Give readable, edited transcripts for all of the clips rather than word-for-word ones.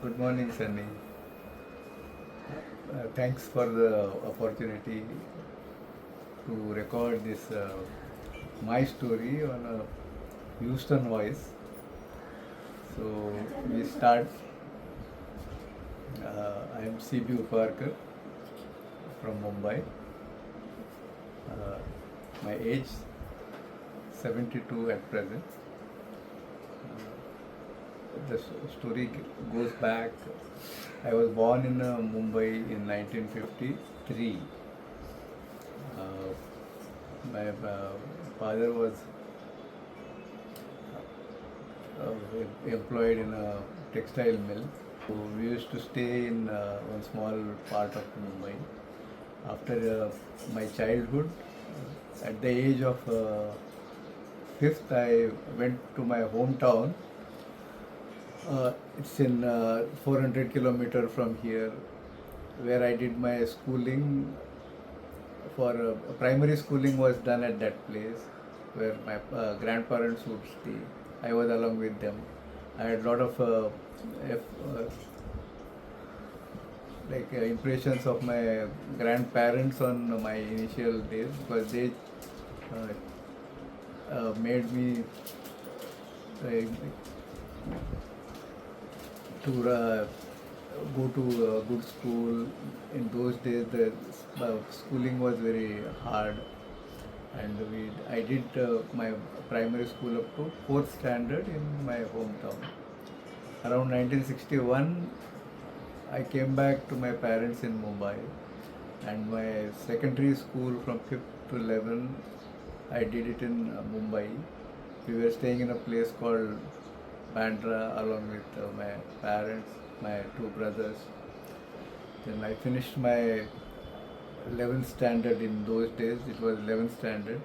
Good morning, Sunny. Thanks for the opportunity to record this my story on a Houston voice. So we start. I am Bates-Uparkar from Mumbai. Uh, my age 72 at present. The story goes back. I was born in Mumbai in 1953. Uh, my father was employed in a textile mill. So we used to stay in one small part of Mumbai. After my childhood, at the age of fifth, I went to my hometown. It's in 400 kilometer from here, where I did my schooling. For primary schooling was done at that place, where my grandparents would stay. I was along with them. I had a lot of impressions of my grandparents on my initial days, because they made me uh, to go to a good school. In those days, the schooling was very hard, and I did my primary school up to fourth standard in my hometown. Around 1961, I came back to my parents in Mumbai, and my secondary school from 5th to 11th, I did it in Mumbai. We were staying in a place called Bandra along with my parents, my two brothers. Then I finished my 11th standard. In those days it was 11th standard.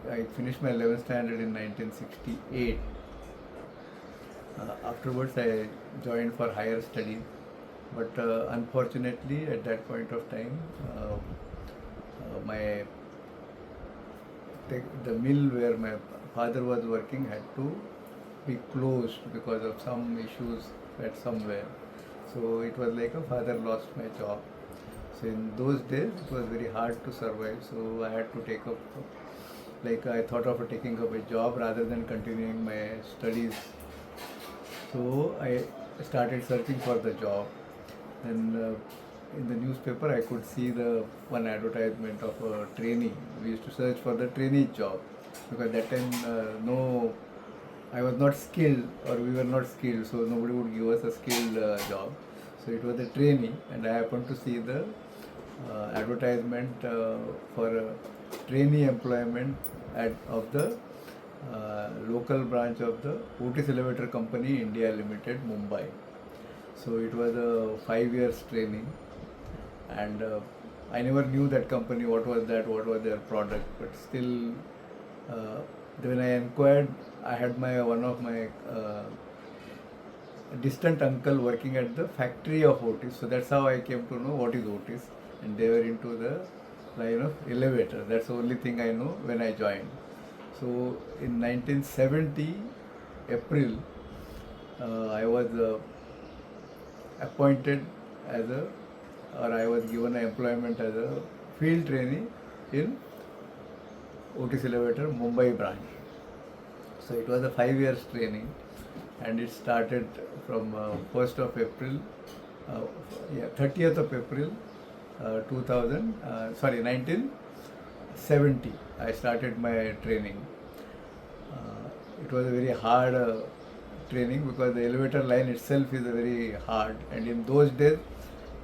I finished my 11th standard in 1968. Afterwards I joined for higher study, but unfortunately at that point of time my the mill where my father was working had to be closed because of some issues at somewhere. So it was like a father lost my job. So in those days it was very hard to survive. So I had to take up, I thought of taking up a job rather than continuing my studies. So I started searching for the job. And in the newspaper I could see the one advertisement of a trainee. We used to search for the trainee job, because that time no, I was not skilled, or we were not skilled, so nobody would give us a skilled job. So it was a trainee, and I happened to see the advertisement for trainee employment of the local branch of the Otis Elevator Company India Limited, Mumbai. So it was a 5 years training, and I never knew that company, what was their product, but still when I inquired, I had one of my distant uncle working at the factory of Otis. So that's how I came to know what is Otis, and they were into the line of elevator. That's the only thing I know when I joined. So in 1970 April, I was appointed as I was given an employment as a field trainee in Otis Elevator Mumbai branch. So it was a 5 years training, and it started from 1st of April, 30th of April 1970. I started my training. It was a very hard training, because the elevator line itself is very hard, and in those days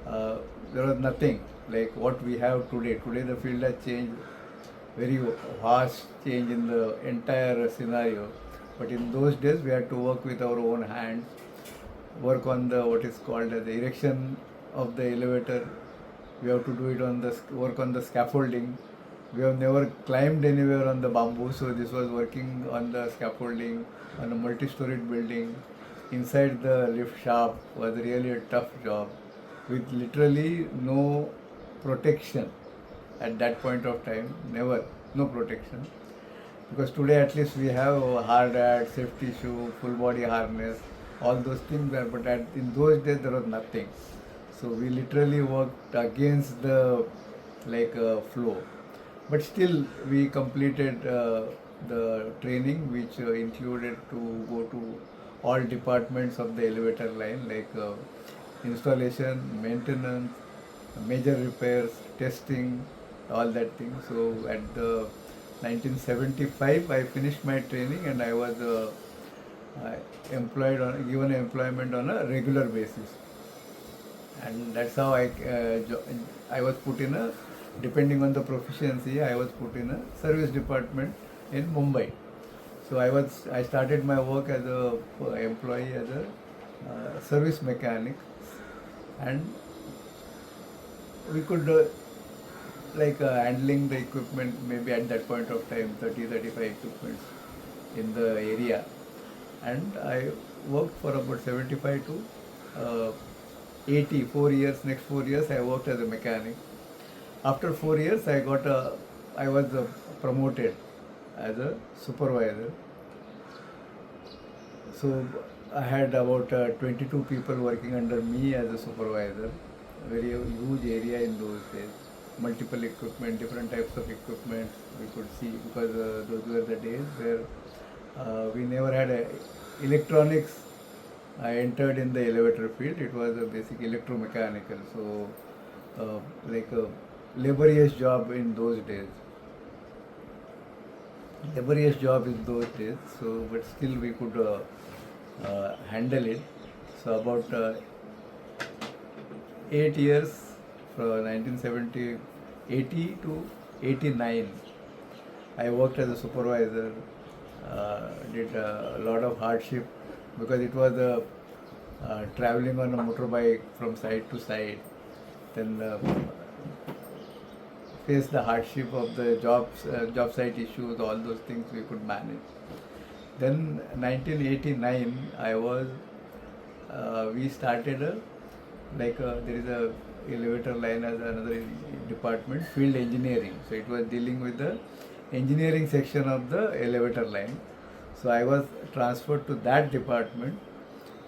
there was nothing like what we have today. Today the field has changed, very vast change in the entire scenario. But in those days we had to work with our own hands, work on the what is called as the erection of the elevator. We have to do it on the work on the scaffolding. We have never climbed anywhere on the bamboo, so this was working on the scaffolding on a multi-storied building. Inside the lift shaft was really a tough job, with literally no protection at that point of time. Never, no protection. Because today at least we have hard hat, safety shoe, full body harness, all those things were, but in those days there was nothing. So we literally worked against the flow. But still, we completed the training, which included to go to all departments of the elevator line, installation, maintenance, major repairs, testing, all that thing. So at the 1975, I finished my training and I was given employment on a regular basis, and that's how I was put in a, depending on the proficiency, I was put in a service department in Mumbai. So I started my work as a employee as a service mechanic, and we could handling the equipment, maybe at that point of time 30-35 equipments in the area, and I worked for about 75 to 80, 4 years. Next 4 years I worked as a mechanic. After 4 years I was promoted as a supervisor. So I had about 22 people working under me as a supervisor. Very huge area in those days. Multiple equipment, different types of equipment we could see, because those were the days where we never had electronics. I entered in the elevator field. It was a basic electromechanical, so like a laborious job in those days. Laborious job in those days. So, but still we could handle it. So about 8 years, from 1980 to 89, I worked as a supervisor. Did a lot of hardship, because it was traveling on a motorbike from side to side. Then face the hardship of the job site issues, all those things we could manage. Then 1989, we started there is a elevator line as another department, field engineering. So it was dealing with the engineering section of the elevator line. So I was transferred to that department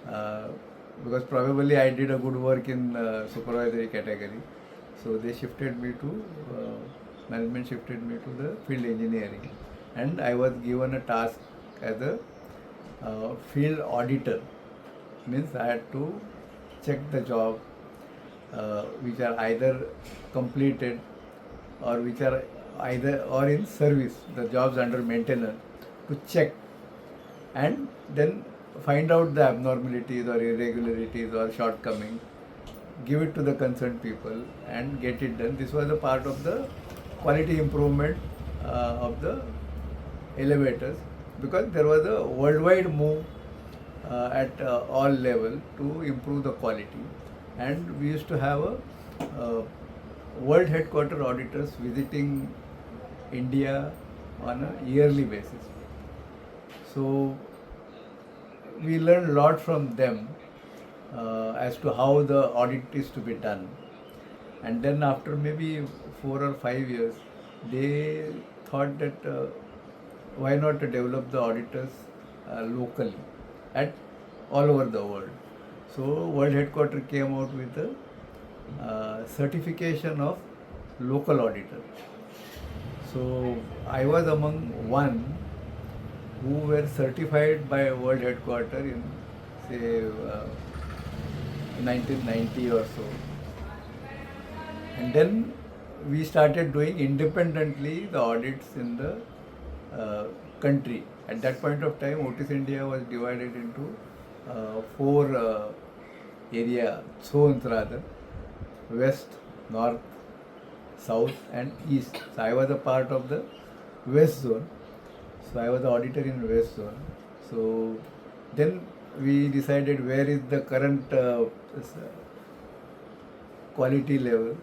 because probably I did a good work in supervisory category. So they shifted me to, management shifted me to the field engineering, and I was given a task as a field auditor. Means I had to check the job which are either completed or which are either or in service, the jobs under maintenance, to check and then find out the abnormalities or irregularities or shortcomings, give it to the concerned people and get it done. This was a part of the quality improvement of the elevators, because there was a worldwide move at all level to improve the quality, and we used to have a world headquarter auditors visiting India on a yearly basis. So we learned a lot from them as to how the audit is to be done. And then after maybe 4 or 5 years, they thought that why not to develop the auditors locally at all over the world. So World Headquarter came out with a certification of local auditor. So I was among one who were certified by World Headquarter in say 1990 or so. And then we started doing independently the audits in the country. At that point of time, Otis India was divided into 4 area zones rather: West, North, South and East. So I was a part of the West zone. So I was the auditor in West zone. So then we decided where is the current quality level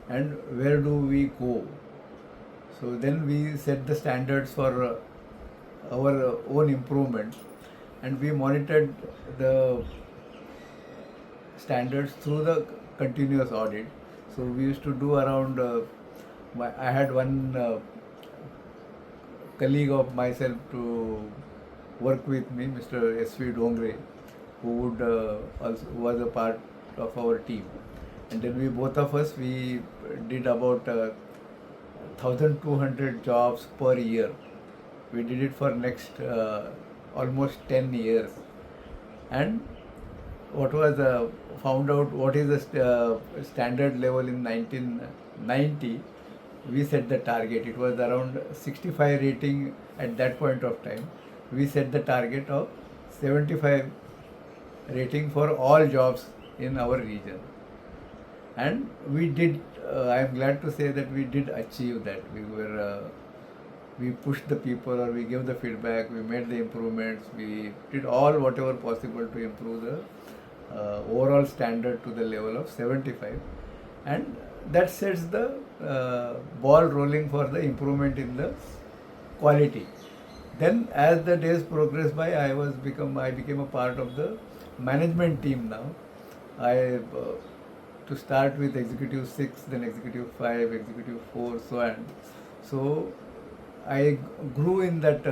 and where do we go. So then we set the standards for our own improvement, and we monitored the standards through the continuous audit. So we used to do around, I had one colleague of myself to work with me, Mr. S.V. Dongre. who would also who was a part of our team. And then we both of us we did about 1,200 jobs per year. We did it for next almost 10 years. And what was found out what is the standard level in 1990. We set the target. It was around 65 rating at that point of time. We set the target of 75 rating for all jobs in our region. And we did, I am glad to say that we did achieve that. We pushed the people, or we gave the feedback, we made the improvements, we did all whatever possible to improve the overall standard to the level of 75. And that sets the ball rolling for the improvement in the quality. Then as the days progressed by, I became a part of the management team now. To start with executive 6, then executive 5, executive 4, so on. So I grew in that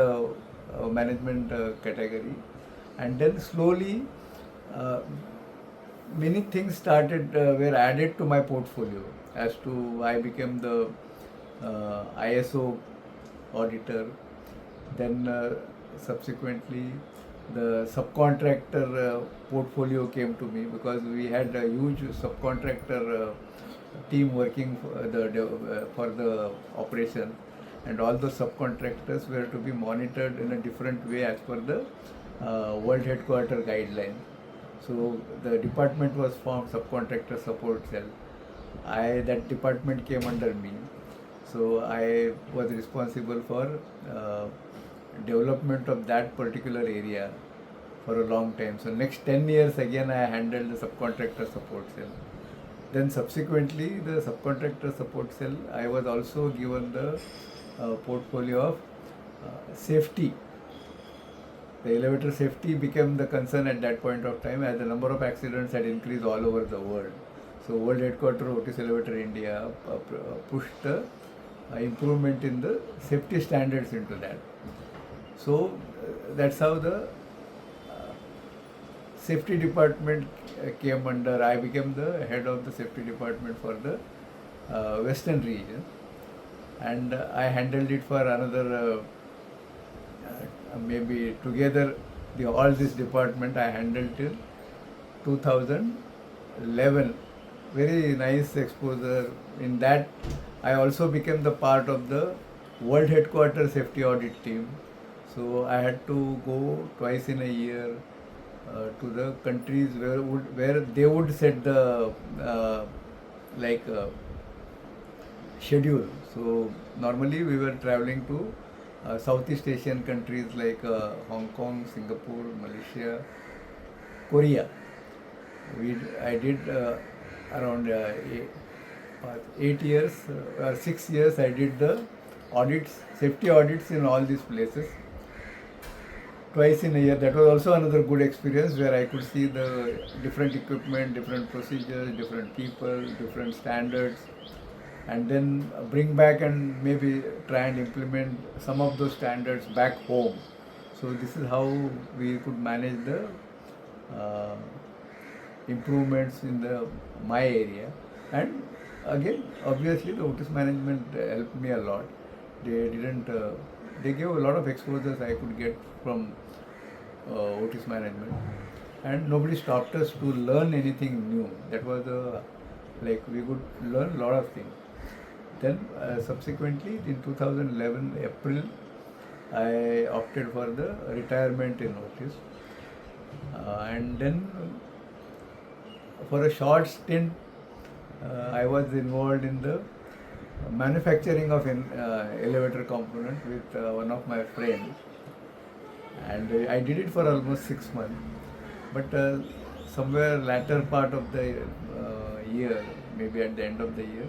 management category, and then slowly many things were added to my portfolio. As to I became the ISO auditor, then subsequently the subcontractor portfolio came to me, because we had a huge subcontractor team working for the operation, and all the subcontractors were to be monitored in a different way as per the World Headquarter guideline. So the department was formed, subcontractor support cell. That department came under me. So I was responsible for development of that particular area for a long time. So next 10 years again I handled the subcontractor support cell. Then subsequently the subcontractor support cell, I was also given the portfolio of safety. The elevator safety became the concern at that point of time, as the number of accidents had increased all over the world. So World Headquarter Otis Elevator India pushed the improvement in the safety standards into that. So that's how the safety department came under. I became the head of the safety department for the western region, and I handled it for another maybe together all this department I handled till 2011. Very nice exposure. In that I also became the part of the World Headquarter Safety Audit team. So I had to go twice in a year to the countries where they would set the schedule. So normally we were traveling to Southeast Asian countries like Hong Kong, Singapore, Malaysia, Korea. I did around 8 years or 6 years. I did the audits, safety audits in all these places twice in a year. That was also another good experience, where I could see the different equipment, different procedures, different people, different standards, and then bring back and maybe try and implement some of those standards back home. So this is how we could manage the improvements in my area. And again, obviously the Otis management helped me a lot. They gave a lot of exposures I could get from Otis management, and nobody stopped us to learn anything new. That was we could learn a lot of things. Then subsequently in 2011 April, I opted for the retirement in Otis, and then for a short stint I was involved in the manufacturing of an elevator component with one of my friends, and I did it for almost 6 months. But somewhere latter part of the year, maybe at the end of the year,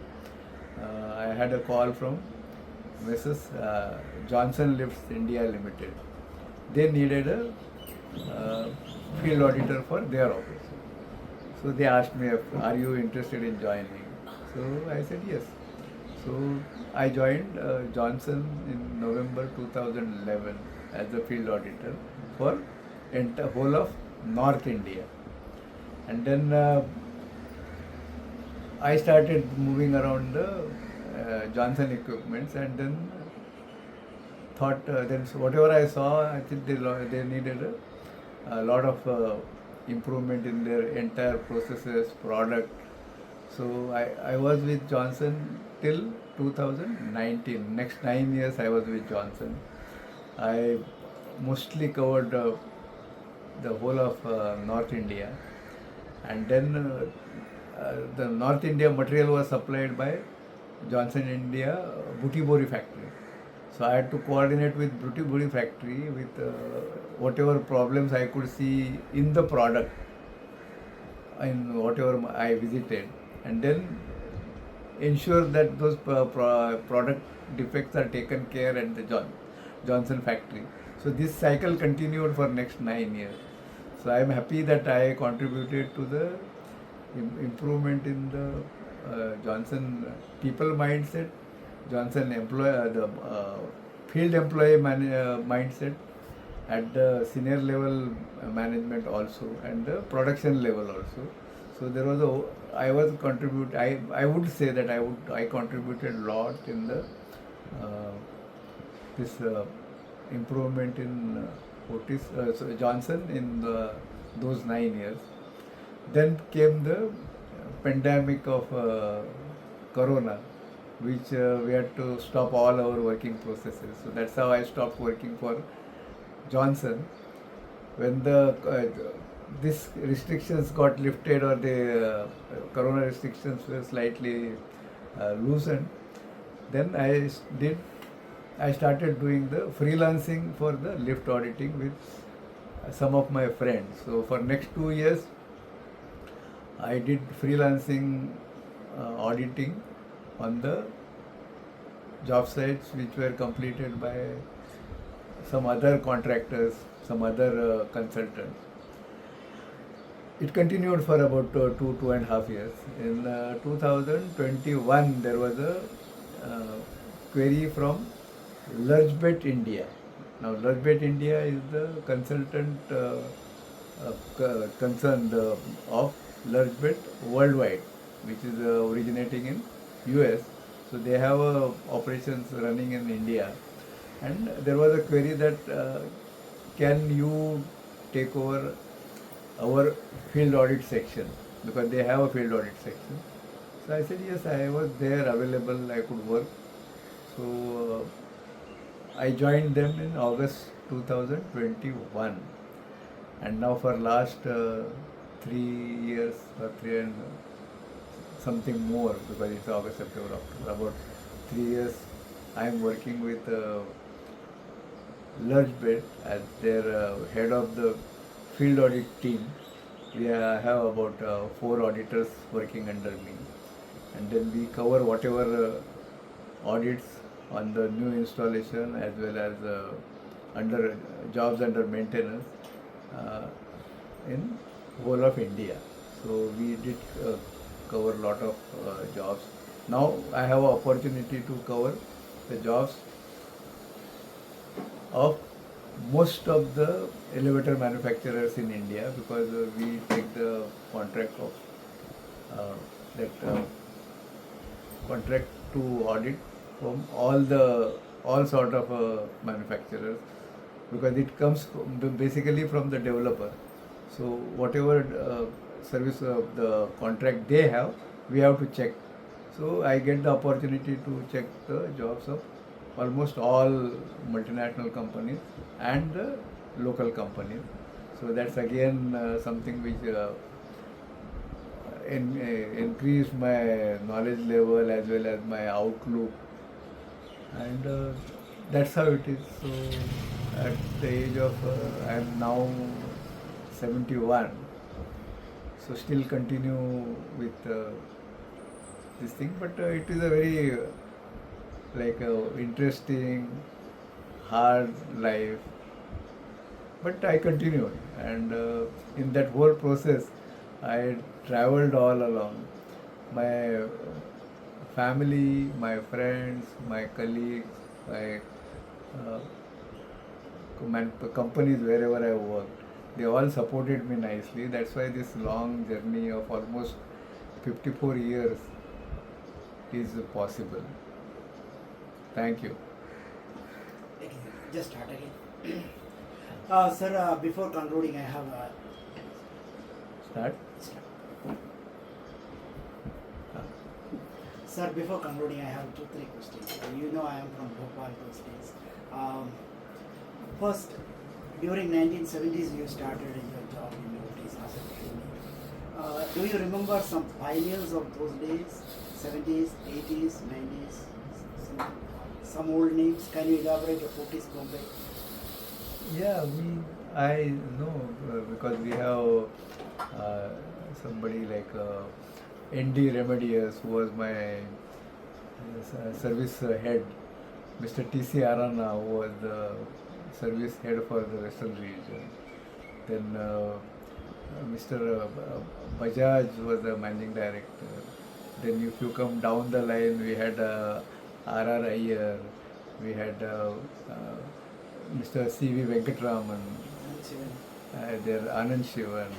I had a call from Mrs. Johnson Lifts India Limited. They needed a field auditor for their office. So they asked me, are you interested in joining? So I said yes. So I joined Johnson in November 2011 as a field auditor for whole of North India. And then I started moving around the Johnson equipments, and then thought then whatever I saw, I think they needed a lot of improvement in their entire processes, product. So I was with Johnson till 2019. Next 9 years I was with Johnson. I mostly covered the whole of North India, and then the North India material was supplied by Johnson India Butibori factory. So I had to coordinate with Butibori factory with whatever problems I could see in the product, in whatever I visited, and then ensure that those product defects are taken care at the Johnson factory. So this cycle continued for next 9 years. So I am happy that I contributed to the improvement in the Johnson people mindset, Johnson employee, the field employee mindset at the senior level management also, and the production level also. So there was I was I would say that I contributed a lot in the this improvement in Otis Johnson in those 9 years. Then came the pandemic of Corona, which we had to stop all our working processes. So that's how I stopped working for Johnson. When the this restrictions got lifted, or the Corona restrictions were slightly loosened, then I started doing the freelancing for the lift auditing with some of my friends. So for next 2 years, I did freelancing auditing on the job sites which were completed by some other contractors, some other consultants. It continued for about 2.5 years. In 2021, there was a query from Lerch India. Now, Lerch India is the consultant concerned of Lerch worldwide, which is originating in US. So they have operations running in India, and there was a query that can you take over our field audit section, because they have a field audit section. So I said yes, I was there available, I could work. So I joined them in August 2021, and now for last 3 years or three and something more, because it's August, September, October, about 3 years I am working with Lerch as their head of the field audit team. We have about 4 auditors working under me, and then we cover whatever audits on the new installation, as well as under jobs under maintenance in whole of India. So we did cover a lot of jobs. Now I have an opportunity to cover the jobs of most of the elevator manufacturers in India, because we take the contract of that contract to audit from all sort of manufacturers, because it comes basically from the developer. So whatever service of the contract they have, we have to check. So I get the opportunity to check the jobs of almost all multinational companies and the local companies. So that's again something which increased my knowledge level as well as my outlook, and that's how it is. So at the age of I am now 71, so still continue with this thing, but it is a very interesting, hard life. But I continued, and in that whole process, I traveled all along. My family, my friends, my colleagues, my companies wherever I worked, They all supported me nicely. That's why this long journey of almost 54 years is possible. Thank you. Just start again. Sir, before concluding, I have Start. Sir, before concluding, I have 2-3 questions. You know, I am from Bhopal those days. First, during 1970s, you started your job in Otis as a trainee. Do you remember some pioneers of those days? 70s, 80s, 90s? Some old names. Can you elaborate on Otis Bombay? Yeah, I know because we have somebody like N.D. Remedios, who was my service head, Mr. T.C. Arana, who was the service head for the Western region. Then Mr. Bajaj was the managing director. Then if you come down the line, we had R.R. Iyer, we had Mr. C.V. Venkatraman, there Anand Shivan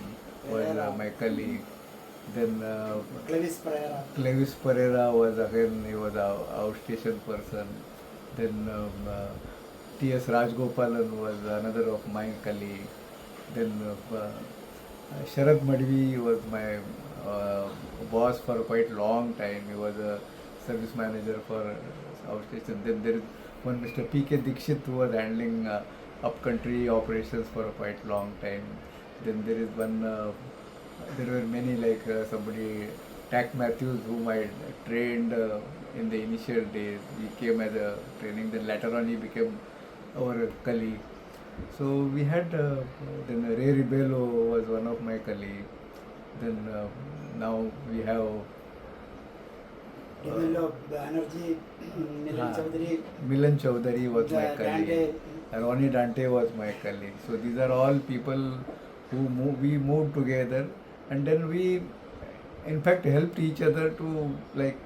was my colleague. Then Clevis Pereira was again, he was our outstation person. Then T.S. Rajgopalan was another of my colleague. Then Sharad Madvi was my boss for quite a long time. He was a service manager for outstation. Then there is one Mr. P.K. Dikshit, who was handling upcountry operations for a quite long time. Then there is one, there were many like somebody, Tack Matthews, whom I trained in the initial days. He came as a training, then later on he became our colleague. So we had, then Ray Ribello was one of my colleagues. Then now we have Milan Chaudhary was my colleague. Ronnie Dante was my colleague. So these are all people who we moved together, and then we in fact helped each other to like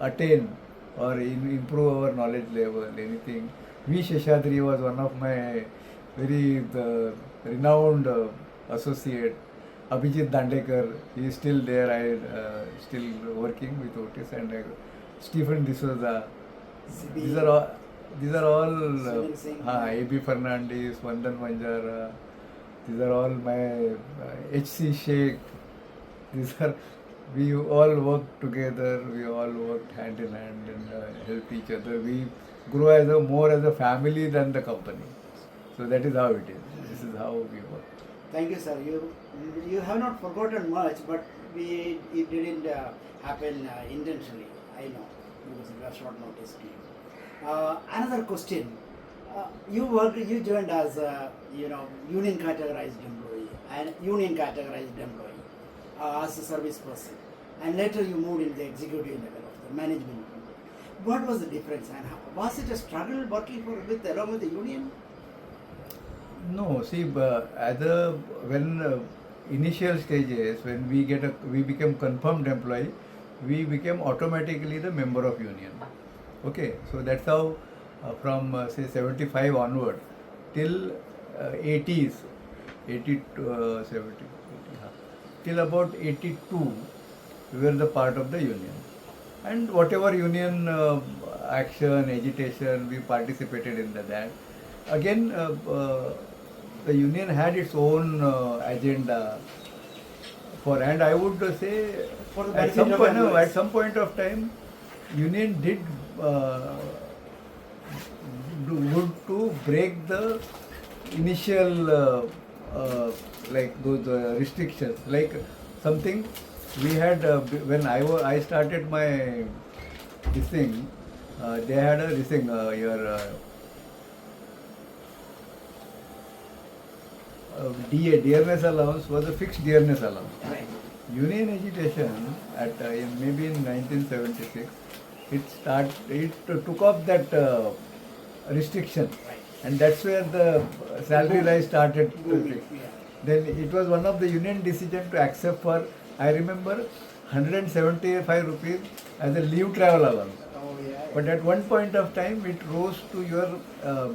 attain or improve our knowledge level, anything. V. Sheshadri was one of my very renowned associate. Abhijit Dandekar, he is still there. I still working with Otis, and Stephen D'Souza. These are all A.B. Fernandez, Vandan Manjara. These are all my H.C. Sheikh. We all worked together. We all worked hand in hand and helped each other. We grew as more as a family than the company. So that is how it is. This is how we work. Thank you, sir. You have not forgotten much, but it didn't happen intentionally. I know, because it was short notice to you. Another question. You joined as a union categorized employee as a service person, and later you moved in the executive level of the management. What was the difference, and was it a struggle working along with the union? No, see, when initial stages, when we became confirmed employee, we became automatically the member of union. Okay, so that's how from say 75 onward till 80s, 80 to 70, till about 82, we were the part of the union. And whatever union action, agitation, we participated in that. Again, the union had its own agenda and I would say at some point of time, union did do good to break the initial like those restrictions. Like something we had when I started my this thing, they had a this thing dearness allowance was a fixed dearness allowance. Right. Union agitation at maybe in 1976, it took off that restriction, Right. and that's where the salary rise started. Booming, yeah. Then it was one of the union decision to accept for, I remember, 175 rupees as a leave travel allowance. Oh yeah. But at one point of time, it rose to your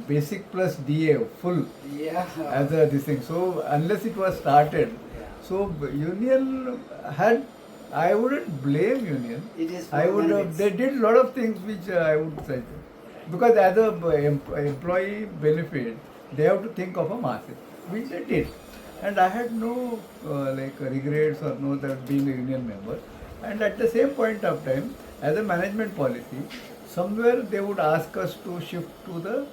basic plus DA full Yeah. as a this thing. So unless it was started, Yeah. so union had, I wouldn't blame union. It is for I would benefits. they did a lot of things which I would say, because as a employee benefit, they have to think of a masses, which they did. And I had no regrets or no that being a union member. And at the same point of time, as a management policy, somewhere they would ask us to shift to the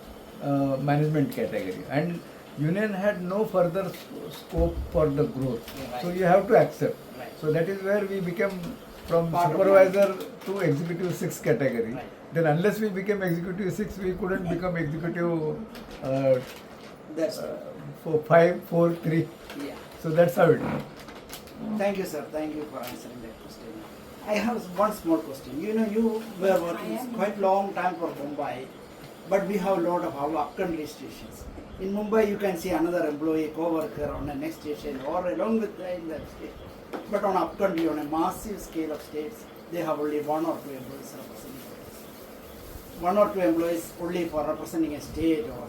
management category. And union had no further scope for the growth. Right. So you have to accept. Right. So that is where we became from Part of supervisor to executive 6 category. Right. Then unless we became executive 6, we couldn't become executive uh, That's for 5, 4, 3. yeah. So that's how it is. Thank you, sir. Thank you for answering that question. I have one small question. You know, you were working quite long time for Mumbai, but we have a lot of our upcountry stations. In Mumbai, you can see another employee, co-worker on the next station or along with in that station. But on upcountry, on a massive scale of states, they have only 1 or 2 employees representing it. 1 or 2 employees only for representing a state or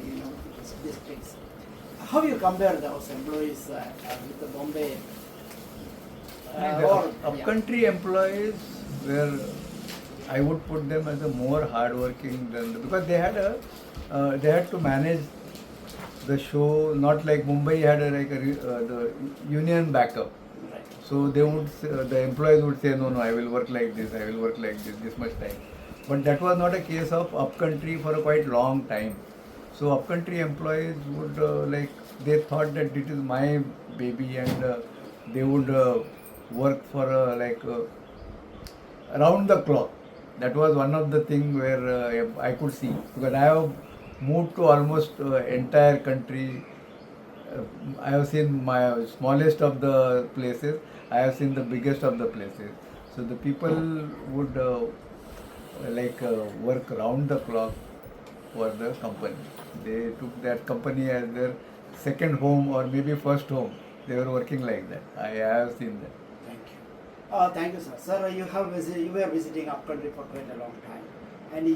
districts. How you compare those employees with the Bombay? Upcountry employees were, I would put them as a more hardworking than, because they had to manage the show, not like Mumbai had the union backup. Right. So they would the employees would say, no, I will work like this, I will work like this much time. But that was not a case of upcountry for a quite long time. So upcountry employees would they thought that it is my baby, and they would work for around the clock. That was one of the things where I could see, because I have moved to almost entire country. I have seen my smallest of the places. I have seen the biggest of the places. So the people would work round the clock for the company. They took that company as their second home or maybe first home. They were working like that. I have seen that. Thank you. Thank you, sir. Sir, you were visiting upcountry for quite a long time, and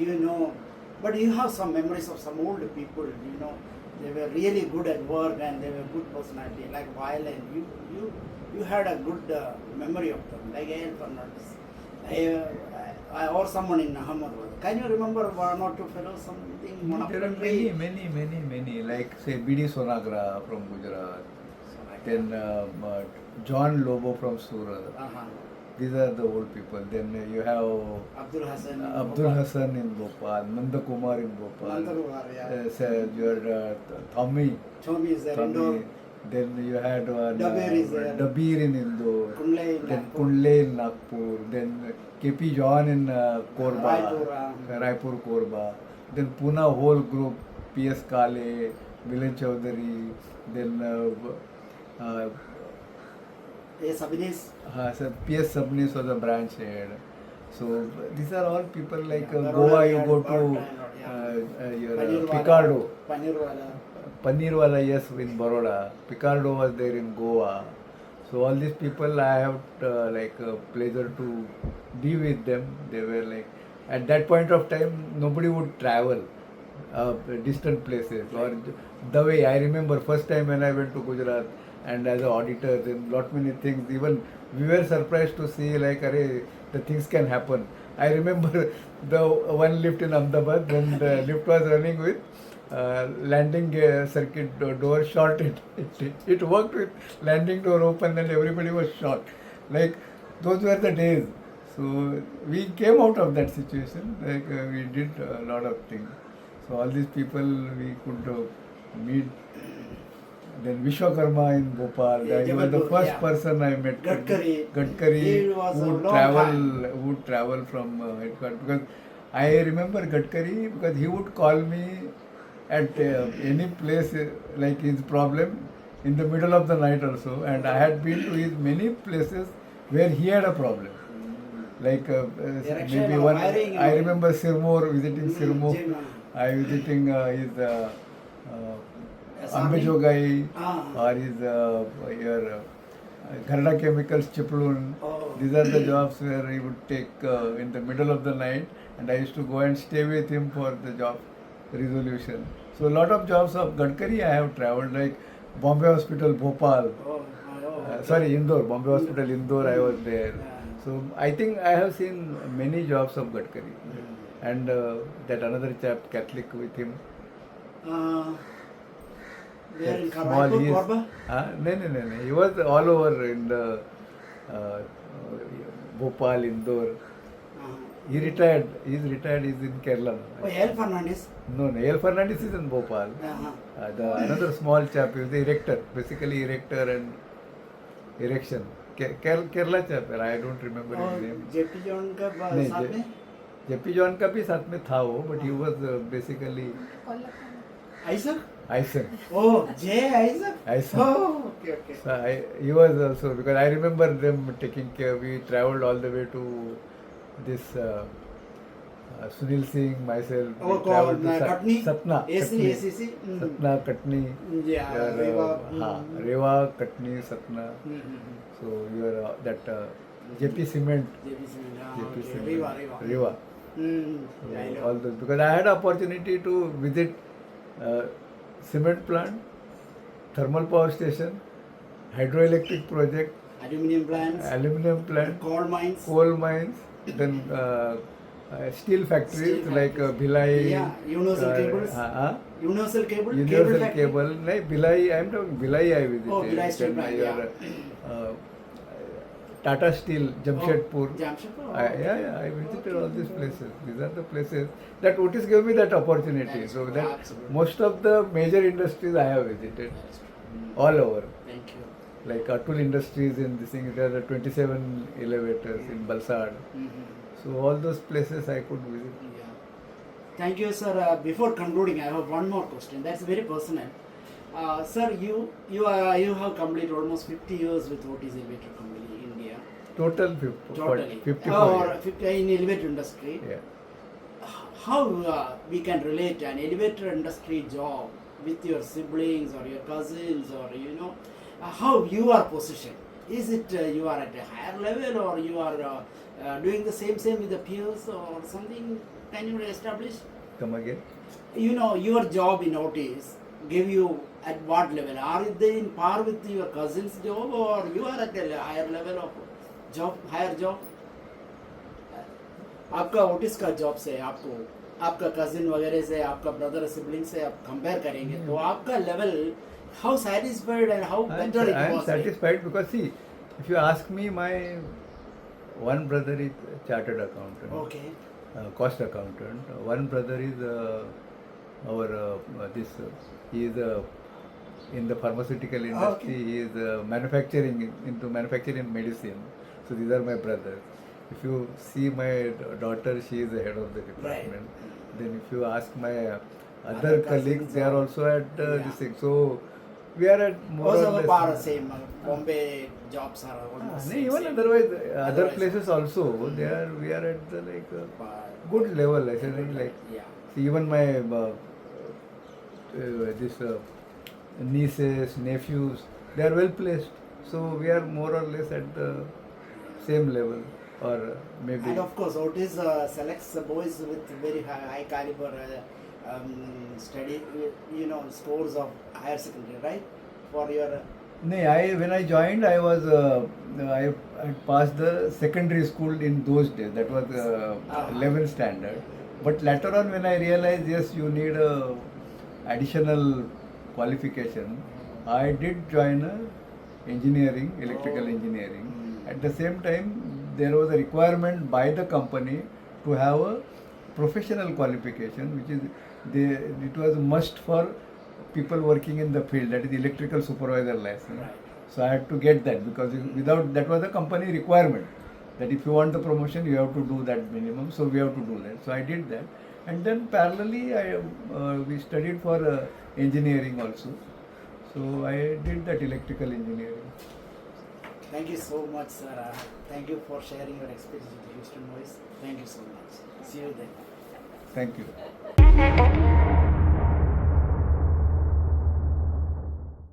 but you have some memories of some old people. They were really good at work and they were good personality, like violent. You had a good memory of them, like A.L. Fernandez. Or someone in Ahmedabad. Can you remember 1 or 2 fellows, something? There are many, like say B.D. Sonagra from Gujarat, then John Lobo from Surat. These are the old people. Then you have Abdul Hassan in Bhopal, Nanda Kumar in Bhopal. Your Tommy. Tommy is there. Tommy. Then you had one Dabir in Indore. Then Kunle in Nagpur. Then KP John in Korba. Raipur Korba. Then Pune whole group, PS Kale, Milan Chaudhary. Then PS Sabnis was a branch head. So these are all people like Goa. You go to your Picardo. Panirwala, yes, in Baroda. Picardo was there in Goa. So all these people, I have pleasure to be with them. They were at that point of time, nobody would travel distant places. Or the way I remember first time when I went to Gujarat and as an auditor, then lot many things. Even we were surprised to see the things can happen. I remember the one lift in Ahmedabad when the lift was running with landing circuit door shorted. It worked with landing door open and everybody was shocked. Those were the days. So we came out of that situation. We did a lot of things. So all these people we could meet. Then Vishwakarma in Bhopal. He was the first person I met. Gadkari would travel from headquarters, because I remember Gadkari because he would call me at any place like his problem in the middle of the night also, and I had been to his many places where he had a problem. Maybe one, I remember Sirmoor, visiting Sirmoor. I visiting his Ambejogai or his Gharda Chemicals Chiplun. These are the jobs where he would take in the middle of the night, and I used to go and stay with him for the job resolution. So a lot of jobs of Gadkari I have travelled, like Bombay Hospital, Bhopal. Sorry, Indore, Bombay Hospital, Indore, I was there. So I think I have seen many jobs of Gadkari. And that another chap, Catholic with him. Where in Small, he is, Korba? no. He was all over in the Bhopal, Indore. He retired. He's retired. He's in Kerala. Oh, L. Fernandez. No, El Fernandez is in Bhopal. The another small chap is the erector, basically erector and erection. Kerala chap, I don't remember his name. JP John का नहीं, साथ में? JP John का भी साथ में था वो, but he was basically Isaac? Isaac. Oh, J. Isaac? Isaac. Oh, okay. So he was also, because I remember them taking care. We travelled all the way to this Sunil Singh, myself. Oh, we travelled to Katni? Satna. AC, ACC? Satna, Katni. Yeah, Rewa. Rewa. Rewa, Katni, Satna. So you are that JP Cement. JP Cement. Rewa. So all those, because I had opportunity to visit cement plant, thermal power station, hydroelectric project, aluminum plant, coal mines, then steel factories like Bhilai. Yeah, universal cables. Universal cable. Universal cable. Like Bhilai, I am talking Bhilai I visited. Oh, Bhilai steel plant. Yeah. Tata Steel, Jamshedpur. Jamshedpur. I visited all these places. These are the places that Otis gave me that opportunity. So that absolutely. most of the major industries I have visited all over. Thank you. Like Atul Industries in this thing, there are 27 elevators in Balsad. So all those places I could visit. Yeah. Thank you, sir. Before concluding, I have one more question. That's very personal. Sir, you have completed almost 50 years with Otis Elevator Company in India. Total 54 or years. 50 in elevator industry. Yeah. How we can relate an elevator industry job with your siblings or your cousins, or how you are positioned? Is it you are at a higher level, or you are doing the same with the peers or something? Can you establish? Come again? Your job in Otis give you at what level? Are they in par with your cousin's job, or you are at a higher level of job, higher job? आपका Otis का job से आपको आपका cousin वगैरह से आपका brother sibling से आप कंपेयर करेंगे तो आपका level how satisfied and how better it was? I am satisfied because see, if you ask me, my one brother is chartered accountant. Okay. Cost accountant. One brother is he is in the pharmaceutical industry. Okay. He is into manufacturing medicine. So these are my brothers. If you see my daughter, she is the head of the department. Right. Then if you ask my other colleagues, they are also at this thing. So we are at more also or less. par same. Bombay jobs are almost same. Even otherwise, other places also, we are at the good level. I think see, even my nieces, nephews, they are well placed. So we are more or less at the same level, or maybe. And of course, Otis selects boys with very high caliber study, scores of higher secondary, right? For your. When I joined, I was I passed the secondary school in those days. That was 11th standard. But later on, when I realized yes, you need additional qualification, I did join engineering, electrical engineering. At the same time, there was a requirement by the company to have a professional qualification, which is it was a must for people working in the field, that is electrical supervisor license. Right. So I had to get that, because without that was a company requirement, that if you want the promotion you have to do that minimum. So we have to do that. So I did that, and then parallelly we studied for engineering also. So I did that electrical engineering. Thank you so much, sir. Thank you for sharing your experience with the Houston Voice. Thank you so much. See you then. Thank you.